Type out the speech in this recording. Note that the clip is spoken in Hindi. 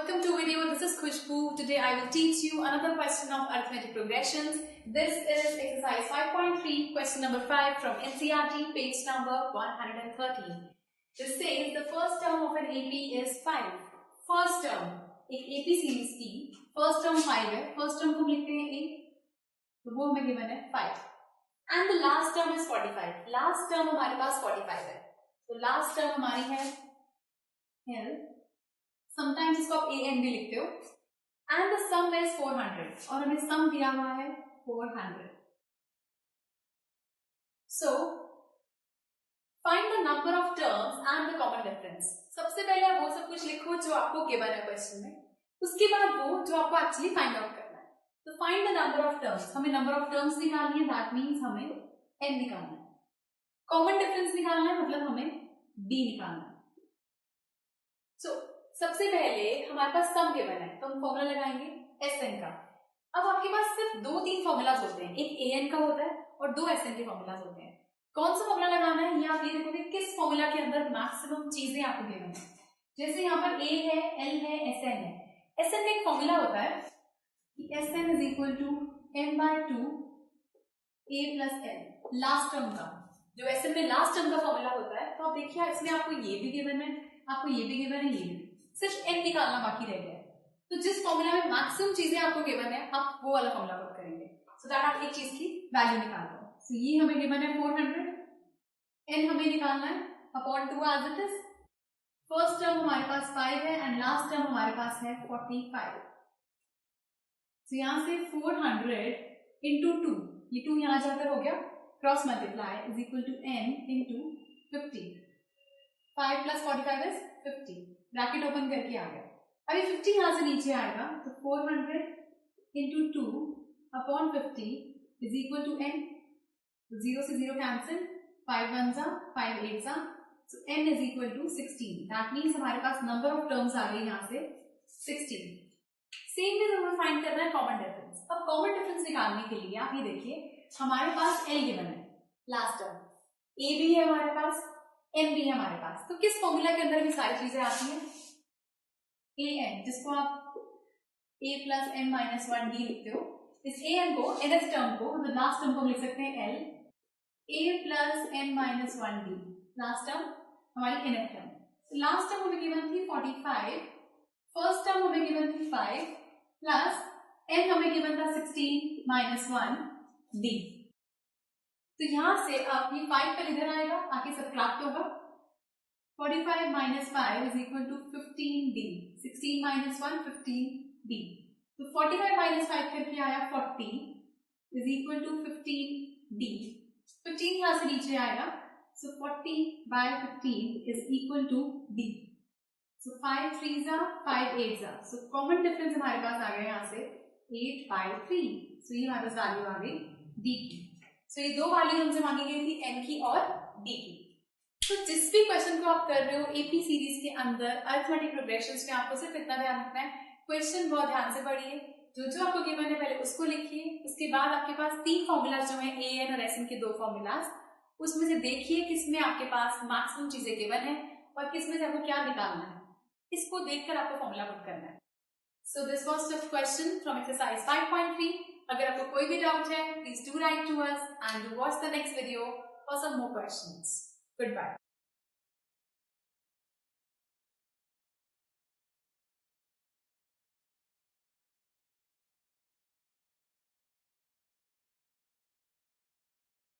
welcome to video. This is Khushbu. Today I will teach you another question of arithmetic progressions. This is exercise 5.3, question number 5 from NCERT, page number 113. This says the first term of an AP is 5. First term, एक AP सीरीज की first term 5 है. First term को लिखते हैं A, तो वो हमें given है 5. And the last term is 45. Last term हमारे पास 45 है. तो last term हमारी है L. Sometimes इसको आप AN भी लिखते हो. And the sum is 400 और हमें sum दिया हुआ है 400. So find the number of terms and the common difference. सबसे पहले आप वो सब कुछ लिखो जो आपको गिवन है क्वेश्चन में. उसके बाद वो जो आपको एक्चुअली फाइंड आउट करना है. तो find the number of terms. हमें नंबर ऑफ टर्म्स निकालनी है. दैट मीन्स हमें n निकालना है. कॉमन डिफरेंस निकालना है, मतलब हमें d निकालना है. सो सबसे पहले हमारे पास सम गिवन है, तो हम फॉर्मूला लगाएंगे Sn का. अब आपके पास सिर्फ 2-3 फॉर्मूलाज होते हैं. एक An का होता है और 2 Sn के फॉर्मूलाज होते हैं. कौन सा फॉर्मूला लगाना है ये आप ये देखोगे किस फॉर्मूला के अंदर मैक्सिमम चीजें आपको गिवन है. जैसे यहाँ पर A है, L है, Sn है. Sn का एक फॉर्मूला होता है कि Sn is equal to m/2 a plus n. Last term का जो Sn में लास्ट टर्म का फॉर्मूला होता है. तो आप देखिए इसमें आपको ये भी गिवन है, आपको ये भी गिवन है, ये भी. सिर्फ n निकालना बाकी रह गया है. तो जिस फॉर्मूला में मैक्सिमम चीजें आपको गिवन है आप वो वाला फॉर्मूला पुट करेंगे. सो दैट आप एक चीज की वैल्यू निकाल लो. सो ये हमें गिवन है 400. n हमें निकालना है upon 2 as it is. First term हमारे पास 5 है एंड लास्ट टर्म हमारे पास है 45. सो यहां से 400 इंटू 2, ये 2 यहां जाकर हो गया cross multiply is equal to n into 50. 5 प्लस 45 इज 50. ब्रैकेट ओपन करके आ गया. अभी 50 यहां से नीचे आएगा तो 400 into 2 upon 50 is equal to n. 0 से 0 कैंसिल, 5 1 जा, 5 8 जा. So n is equal to 16. That means हमारे पास नंबर ऑफ टर्म्स आ गए यहाँ से 16. सेम वे हमें फाइंड करना है कॉमन डिफरेंस. अब कॉमन डिफरेंस निकालने के लिए आप ये देखिए हमारे पास L गिवन है लास्ट टर्म, A भी है हमारे पास, M भी है हमारे पास. तो किस फॉर्मूला के अंदर भी सारी चीजें आती हैं? AN, जिसको आप A plus n minus 1D लिखते हो. इस AN को nth टर्म को मतलब लास्ट टर्म को लिख सकते हैं L. A plus n minus 1D last term हमारी nth टर्म. लास्ट टर्म हमें गिवन थी 45, फर्स्ट टर्म हमें गिवन थी 5 प्लस n हमें गिवन था 16 माइनस 1D. तो यहां से अब ये 5 पर इधर आएगा, आके सबट्रैक्ट होगा. 45 minus 5 is equal to 15D. 16 minus 1 15D. तो 45 माइनस 5 करके आया 40 इज इक्वल टू 15D. 15 यहां से नीचे आएगा. So 40 by 15 is equal to D. So 5 3s are 5 8s are. So common difference हमारे पास आ गया यहाँ से 8 by 3. So ये हमारे पास वैल्यू आ गई D की. So ये दो वैल्यू हमसे मांगी गई थी N की और D की. तो जिस भी क्वेश्चन को आप कर रहे हो AP सीरीज के अंदर अरिथमेटिक प्रोग्रेशंस में आपको सिर्फ इतना ध्यान रखना है, क्वेश्चन बहुत ध्यान से पढ़िए. जो आपको गिवन है पहले उसको लिखिए. उसके बाद आपके पास 3 फॉर्मूलाज जो है AN और SN के 2 फॉर्मूलाज, उसमें से देखिए किसमें आपके पास मैक्सिमम चीजें गिवन है और किसमें से आपको क्या निकालना है. इसको देखकर आपको फॉर्मूला पुट करना है. So this was the question from exercise 5.3. अगर आपको कोई भी डाउट है please do write to us and do watch the next video for some more questions. Good bye.